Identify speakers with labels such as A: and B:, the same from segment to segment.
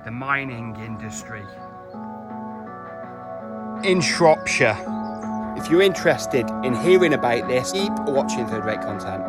A: the mining industry in Shropshire. If you're interested in hearing about this, keep watching Third Rate Content.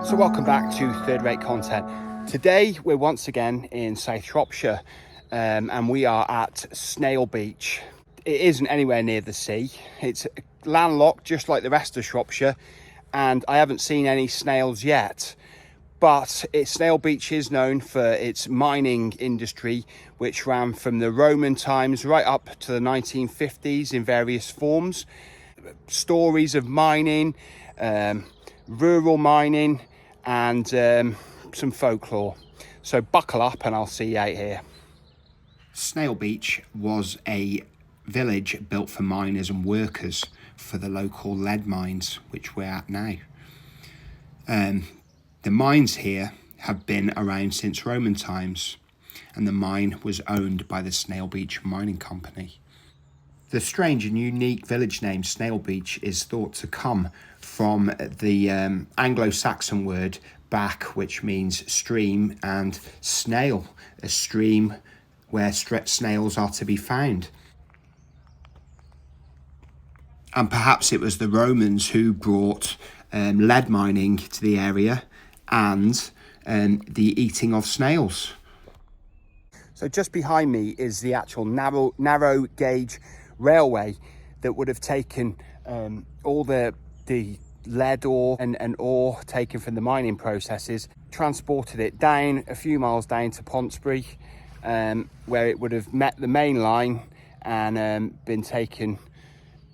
A: So welcome back to Third Rate Content. Today we're once again in South Shropshire and we are at Snailbeach. It isn't anywhere near the sea. It's landlocked just like the rest of Shropshire, and I haven't seen any snails yet. But Snailbeach is known for its mining industry, which ran from the Roman times right up to the 1950s in various forms. Stories of mining, rural mining, and some folklore. So buckle up and I'll see you out here. Snailbeach was a village built for miners and workers for the local lead mines, which we're at now. The mines here have been around since Roman times, and the mine was owned by the Snailbeach Mining Company. The strange and unique village name Snailbeach is thought to come from the Anglo-Saxon word back, which means stream, and snail, a stream where snails are to be found. And perhaps it was the Romans who brought lead mining to the area and the eating of snails. So just behind me is the actual narrow gauge railway that would have taken all the lead ore and ore taken from the mining processes, transported it down a few miles down to Pontesbury, where it would have met the main line and been taken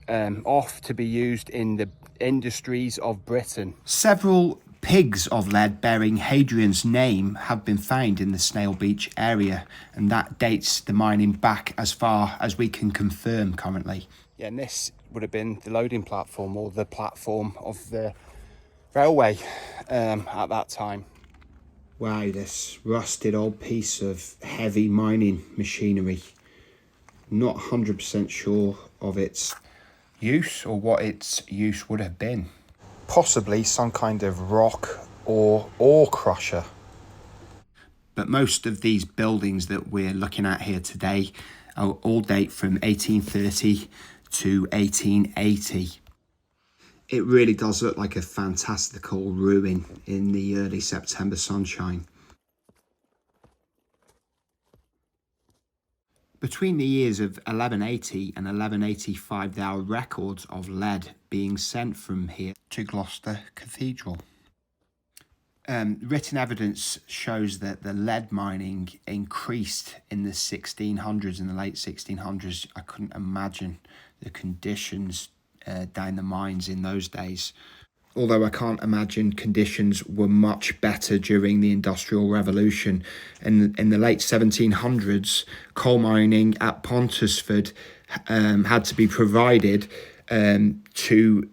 A: off to be used in the industries of Britain. Several pigs of lead bearing Hadrian's name have been found in the Snailbeach area, and that dates the mining back as far as we can confirm currently. Yeah, and this would have been the loading platform, or the platform of the railway at that time. Wow, this rusted old piece of heavy mining machinery. Not 100% sure of its use or what its use would have been. Possibly some kind of rock or ore crusher. But most of these buildings that we're looking at here today all date from 1830 to 1880. It really does look like a fantastical ruin in the early September sunshine. Between the years of 1180 and 1185, there are records of lead being sent from here to Gloucester Cathedral. Written evidence shows that the lead mining increased in the 1600s, in the late 1600s. I couldn't imagine the conditions down the mines in those days. Although I can't imagine conditions were much better during the Industrial Revolution. In the late 1700s, coal mining at Pontesbury had to be provided to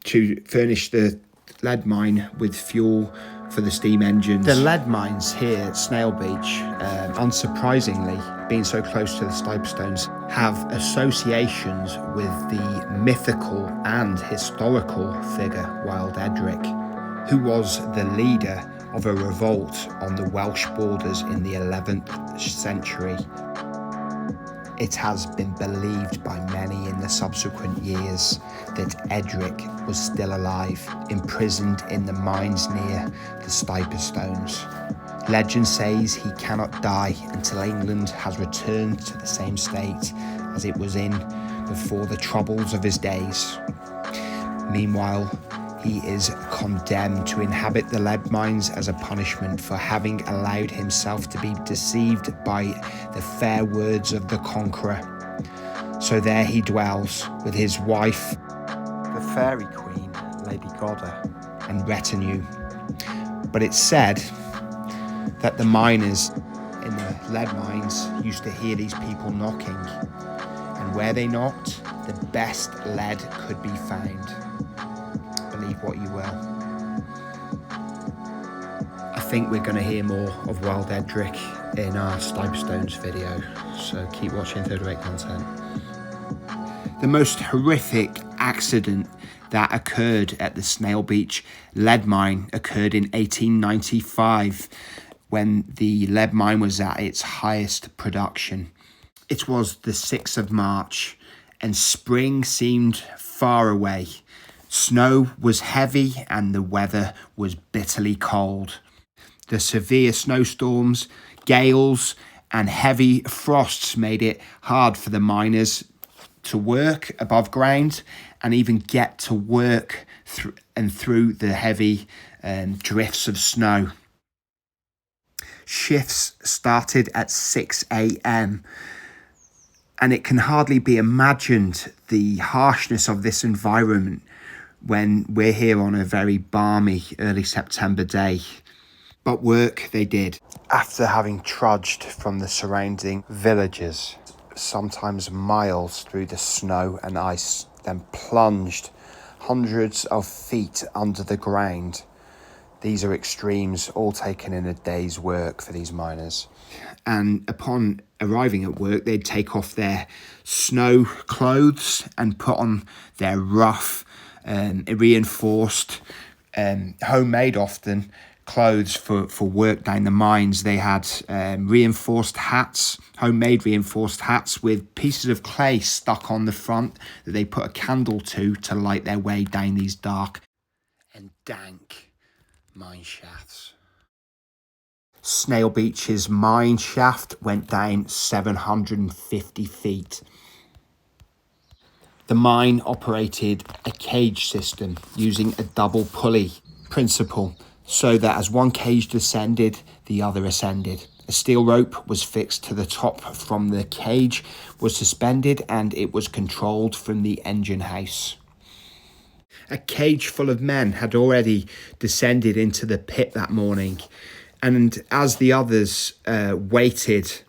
A: furnish the lead mine with fuel for the steam engines. The lead mines here at Snailbeach, unsurprisingly, being so close to the Stones, have associations with the mythical and historical figure Wild Edric, who was the leader of a revolt on the Welsh borders in the 11th century. It has been believed by many in the subsequent years that Edric was still alive, imprisoned in the mines near the Stones. Legend says he cannot die until England has returned to the same state as it was in before the troubles of his days. Meanwhile, he is condemned to inhabit the lead mines as a punishment for having allowed himself to be deceived by the fair words of the Conqueror. So there he dwells with his wife, the fairy queen, Lady Godda, and retinue. But it's said that the miners in the lead mines used to hear these people knocking, and where they knocked, the best lead could be found. Believe what you will. I think we're going to hear more of Wild Edric in our Stones video, so keep watching Third Rate Content. The most horrific accident that occurred at the Snailbeach lead mine occurred in 1895, when the lead mine was at its highest production. It was the 6th of March, and spring seemed far away. Snow was heavy and the weather was bitterly cold. The severe snowstorms, gales, and heavy frosts made it hard for the miners to work above ground and even get to work through the heavy drifts of snow. Shifts started at 6 a.m. and it can hardly be imagined the harshness of this environment when we're here on a very balmy early September day. But work they did. After having trudged from the surrounding villages, sometimes miles through the snow and ice, then plunged hundreds of feet under the ground. These are extremes, all taken in a day's work for these miners. And upon arriving at work, they'd take off their snow clothes and put on their rough, reinforced, homemade often, clothes for work down the mines. They had reinforced hats, homemade reinforced hats with pieces of clay stuck on the front that they put a candle to light their way down these dark and dank mine shafts. Snailbeach's mine shaft went down 750 feet. The mine operated a cage system using a double pulley principle, so that as one cage descended, the other ascended. A steel rope was fixed to the top from the cage, was suspended, and it was controlled from the engine house. A cage full of men had already descended into the pit that morning, and as the others waited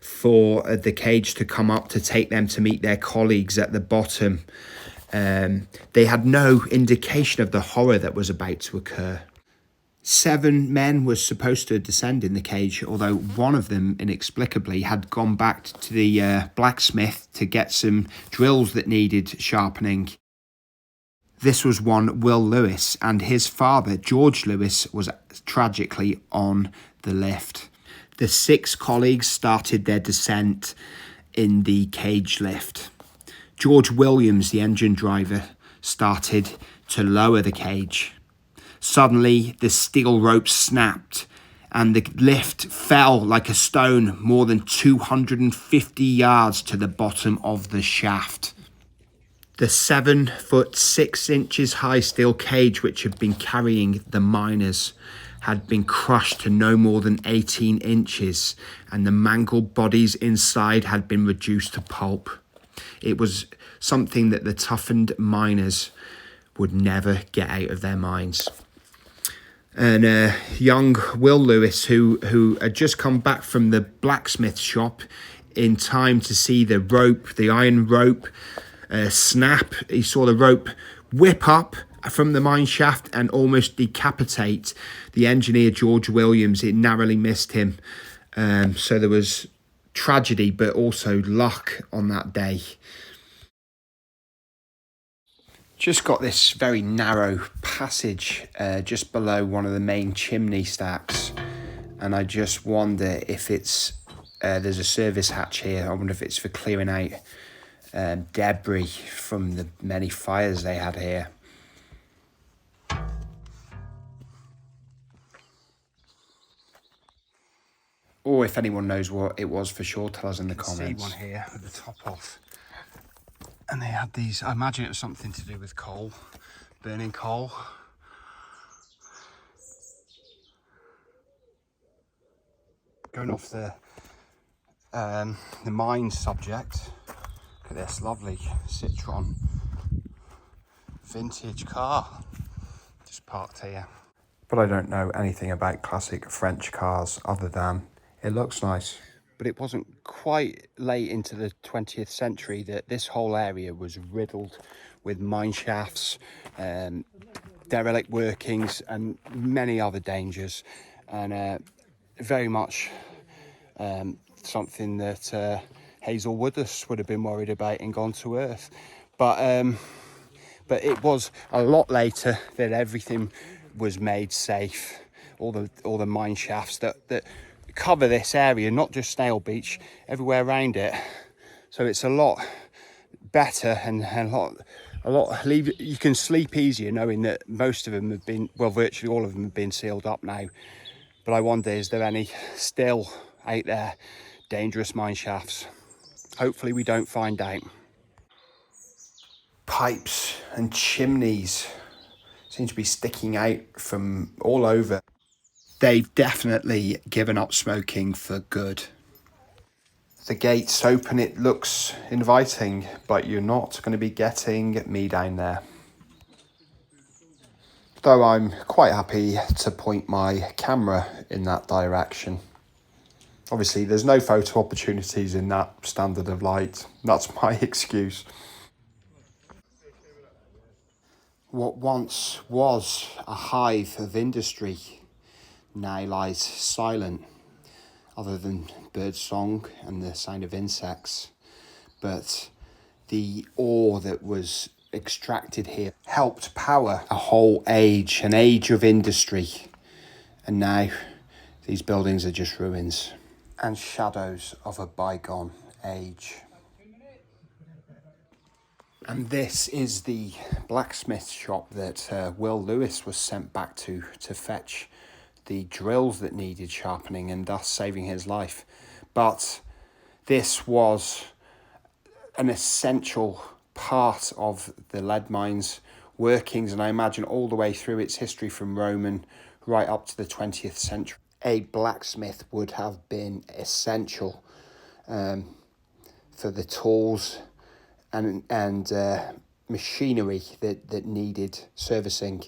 A: for the cage to come up to take them to meet their colleagues at the bottom, they had no indication of the horror that was about to occur. 7 men were supposed to descend in the cage, although one of them inexplicably had gone back to the blacksmith to get some drills that needed sharpening. This was one Will Lewis, and his father, George Lewis, was tragically on the lift. The 6 colleagues started their descent in the cage lift. George Williams, the engine driver, started to lower the cage. Suddenly, the steel rope snapped and the lift fell like a stone more than 250 yards to the bottom of the shaft. The 7 foot 6 inches high steel cage which had been carrying the miners had been crushed to no more than 18 inches, and the mangled bodies inside had been reduced to pulp. It was something that the toughened miners would never get out of their minds. And young Will Lewis, who had just come back from the blacksmith shop in time to see the rope, the iron rope, snap. He saw the rope whip up from the mine shaft and almost decapitate the engineer George Williams. It narrowly missed him. So there was tragedy, but also luck on that day. Just got this very narrow passage just below one of the main chimney stacks, and I just wonder if it's there's a service hatch here. I wonder if it's for clearing out debris from the many fires they had here. Or if anyone knows what it was, for sure, tell us in the comments.
B: See one here at the top off. And they had these, I imagine it was something to do with coal, burning coal. Going off the mine subject, look at this lovely Citroen vintage car, just parked here.
A: But I don't know anything about classic French cars other than it looks nice.
B: But it wasn't quite late into the 20th century that this whole area was riddled with mine shafts, derelict workings and many other dangers, and very much something that Hazel Woodus would have been worried about and gone to earth. But But it was a lot later that everything was made safe. All the mine shafts that cover this area, not just Snailbeach, everywhere around it. So it's a lot better and a lot you can sleep easier knowing that most of them have been, well, virtually all of them have been sealed up now. But I wonder, is there any still out there dangerous mine shafts? Hopefully we don't find out.
A: Pipes and chimneys seem to be sticking out from all over. They've definitely given up smoking for good. The gates open, it looks inviting, but you're not going to be getting me down there. Though I'm quite happy to point my camera in that direction. Obviously, there's no photo opportunities in that standard of light. That's my excuse. What once was a hive of industry now lies silent, other than bird song and the sound of insects. But the ore that was extracted here helped power a whole age, an age of industry. And now these buildings are just ruins and shadows of a bygone age. And this is the blacksmith shop that Will Lewis was sent back to fetch the drills that needed sharpening and thus saving his life. But this was an essential part of the lead mines workings, and I imagine all the way through its history from Roman right up to the 20th century. A blacksmith would have been essential for the tools and machinery that needed servicing.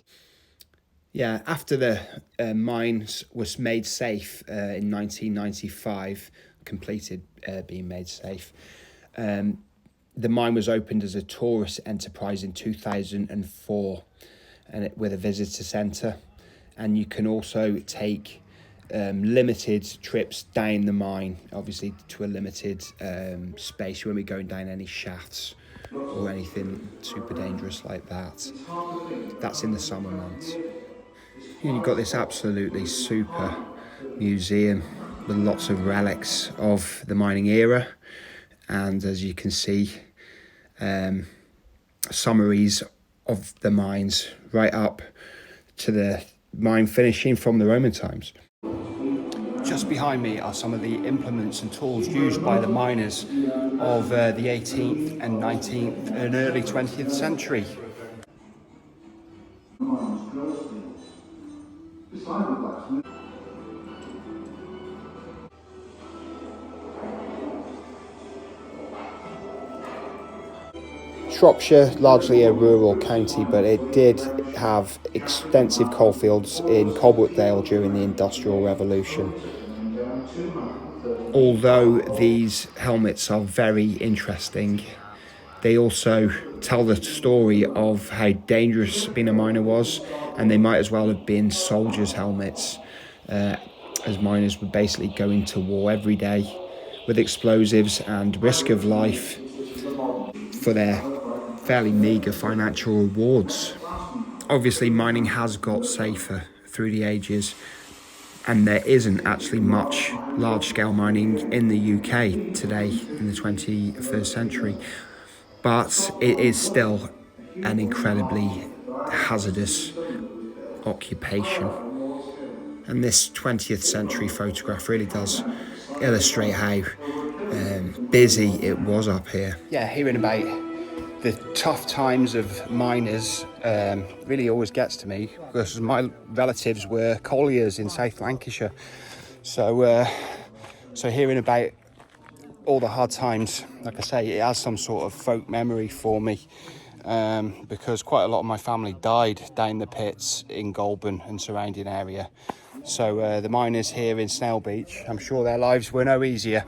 A: Yeah, after the mines was made safe in 1995, completed being made safe, the mine was opened as a tourist enterprise in 2004, and with a visitor centre, and you can also take limited trips down the mine, obviously to a limited space. You won't be going down any shafts or anything super dangerous like that. That's in the summer months. And you've got this absolutely super museum with lots of relics of the mining era, and as you can see, summaries of the mines right up to the mine finishing from the Roman times. Just behind me are some of the implements and tools used by the miners of the 18th and 19th and early 20th century. Shropshire, largely a rural county, but it did have extensive coalfields in Coalbrookdale during the Industrial Revolution. Although these helmets are very interesting, they also tell the story of how dangerous being a miner was, and they might as well have been soldiers' helmets, as miners would basically go into war every day with explosives and risk of life for their fairly meagre financial rewards. Obviously, mining has got safer through the ages, and there isn't actually much large-scale mining in the UK today in the 21st century, but it is still an incredibly hazardous occupation. And this 20th century photograph really does illustrate how busy it was up here. Yeah, hearing about the tough times of miners really always gets to me, because my relatives were colliers in South Lancashire. So hearing about all the hard times, like I say, it has some sort of folk memory for me, because quite a lot of my family died down the pits in Goulburn and surrounding area. So the miners here in Snailbeach, I'm sure their lives were no easier.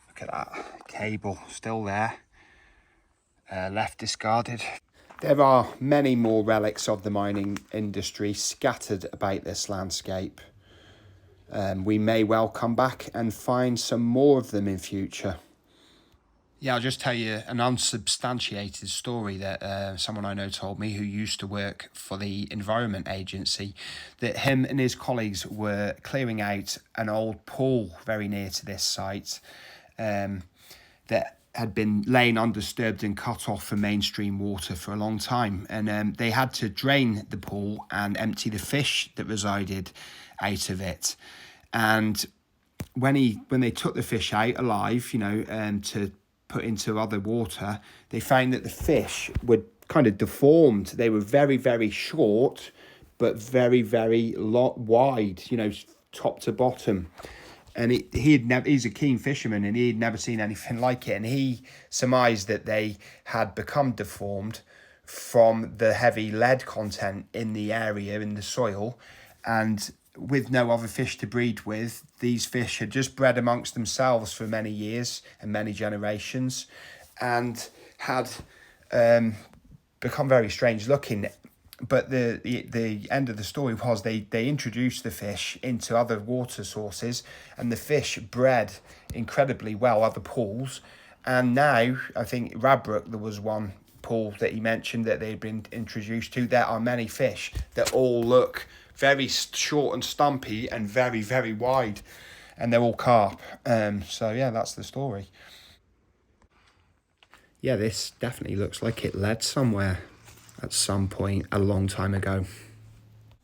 A: Look at that cable still there, left discarded. There are many more relics of the mining industry scattered about this landscape. We may well come back and find some more of them in future. Yeah, I'll just tell you an unsubstantiated story that someone I know told me who used to work for the Environment Agency, that him and his colleagues were clearing out an old pool very near to this site that had been laying undisturbed and cut off for mainstream water for a long time. And they had to drain the pool and empty the fish that resided out of it. And when they took the fish out alive, to put into other water, they found that the fish were kind of deformed. They were very, very short, but very, very wide, top to bottom. And he's a keen fisherman, and he'd never seen anything like it. And he surmised that they had become deformed from the heavy lead content in the area, in the soil. And with no other fish to breed with, these fish had just bred amongst themselves for many years and many generations, and had become very strange looking. But the end of the story was they introduced the fish into other water sources, and the fish bred incredibly well other pools. And now, I think Radbrook, there was one pool that he mentioned that they'd been introduced to. There are many fish that all look very short and stumpy and very, very wide, and they're all carp. So yeah, that's the story. Yeah, this definitely looks like it led somewhere at some point a long time ago.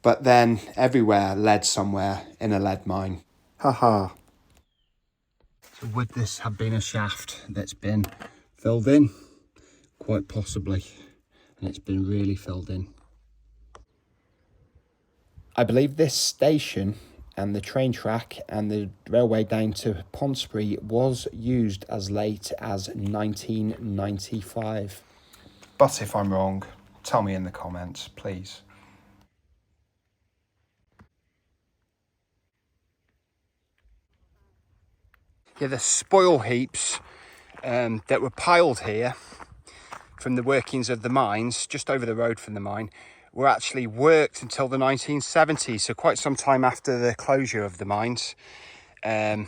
A: But then everywhere led somewhere in a lead mine. Haha. So would this have been a shaft that's been filled in? Quite possibly. And it's been really filled in. I believe this station and the train track and the railway down to Ponsbury was used as late as 1995. But if I'm wrong, tell me in the comments, please.
B: Yeah, the spoil heaps that were piled here from the workings of the mines, just over the road from the mine, were actually worked until the 1970s, so quite some time after the closure of the mines. Other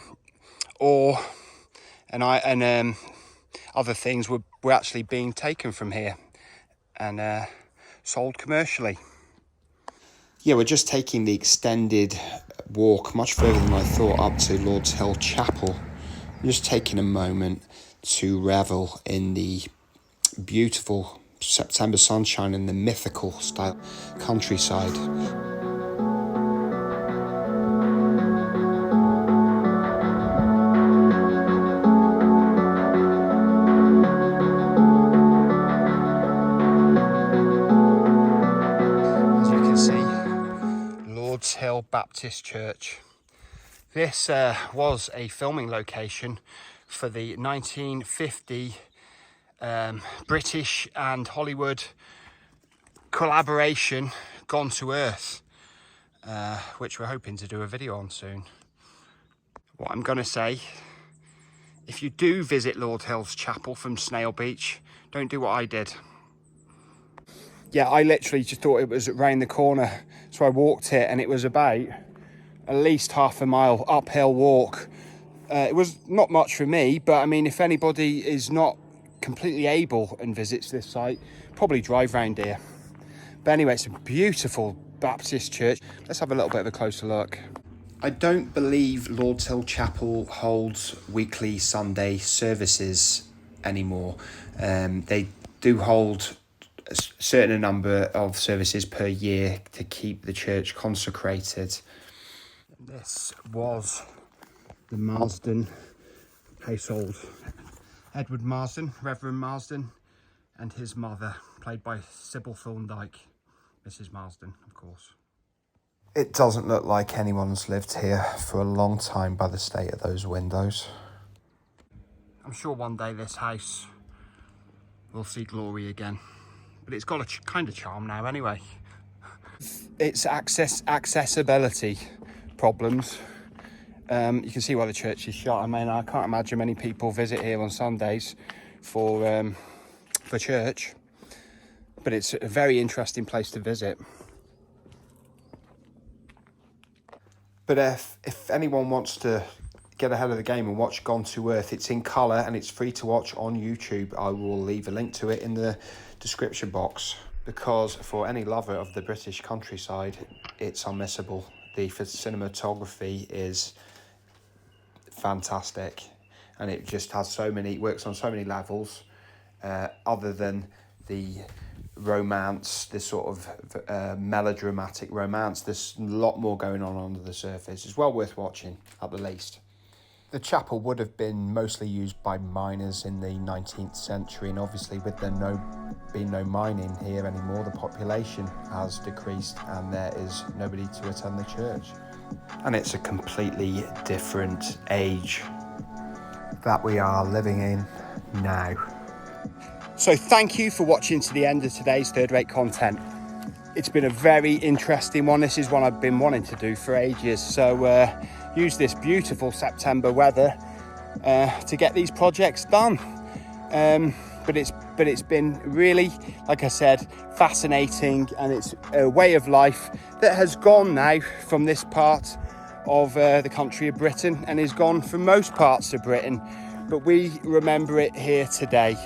B: things were actually being taken from here and sold commercially.
A: Yeah, we're just taking the extended walk much further than I thought up to Lord's Hill Chapel. I'm just taking a moment to revel in the beautiful September sunshine and the mythical style countryside.
B: As you can see, Lord's Hill Baptist Church. This was a filming location for the 1950 British and Hollywood collaboration Gone to Earth, which we're hoping to do a video on soon. What I'm going to say, if you do visit Lord Hill's Chapel from Snailbeach, don't do what I did. Yeah, I literally just thought it was round the corner, so I walked it, and it was about at least half a mile uphill walk. It was not much for me, but I mean, if anybody is not completely able and visits this site, probably drive round here. But anyway, it's a beautiful Baptist church. Let's have a little bit of a closer look.
A: I don't believe Lord's Hill Chapel holds weekly Sunday services anymore. They do hold a certain number of services per year to keep the church consecrated.
B: This was the Marsden household. Edward Marsden, Reverend Marsden, and his mother, played by Sybil Thorndike, Mrs. Marsden, of course.
A: It doesn't look like anyone's lived here for a long time by the state of those windows.
B: I'm sure one day this house will see glory again, but it's got a kind of charm now anyway. It's accessibility problems. You can see why the church is shut. I mean, I can't imagine many people visit here on Sundays for church, but it's a very interesting place to visit.
A: But if anyone wants to get ahead of the game and watch Gone to Earth. It's in colour and it's free to watch on YouTube. I will leave a link to it in the description box, because for any lover of the British countryside, it's unmissable. The cinematography is fantastic, and it just has works on so many levels. Other than the romance, this sort of melodramatic romance, there's a lot more going on under the surface. It's well worth watching at the least. The chapel would have been mostly used by miners in the 19th century, and obviously with there being no mining here anymore, the population has decreased and there is nobody to attend the church. And it's a completely different age that we are living in now.
B: So thank you for watching to the end of today's Third Rate content. It's been a very interesting one. This is one I've been wanting to do for ages. So use this beautiful September weather to get these projects done. But it's been really, like I said, fascinating, and it's a way of life that has gone now from this part of the country of Britain, and is gone from most parts of Britain, but we remember it here today.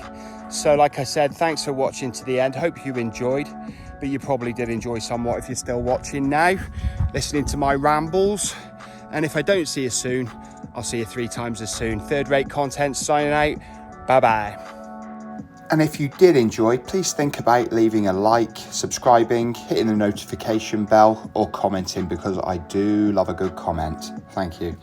B: So like I said, thanks for watching to the end. Hope you enjoyed, but you probably did enjoy somewhat if you're still watching now, listening to my rambles. And if I don't see you soon, I'll see you 3 times as soon. Third Rate content signing out. Bye-bye.
A: And if you did enjoy, please think about leaving a like, subscribing, hitting the notification bell, or commenting, because I do love a good comment. Thank you.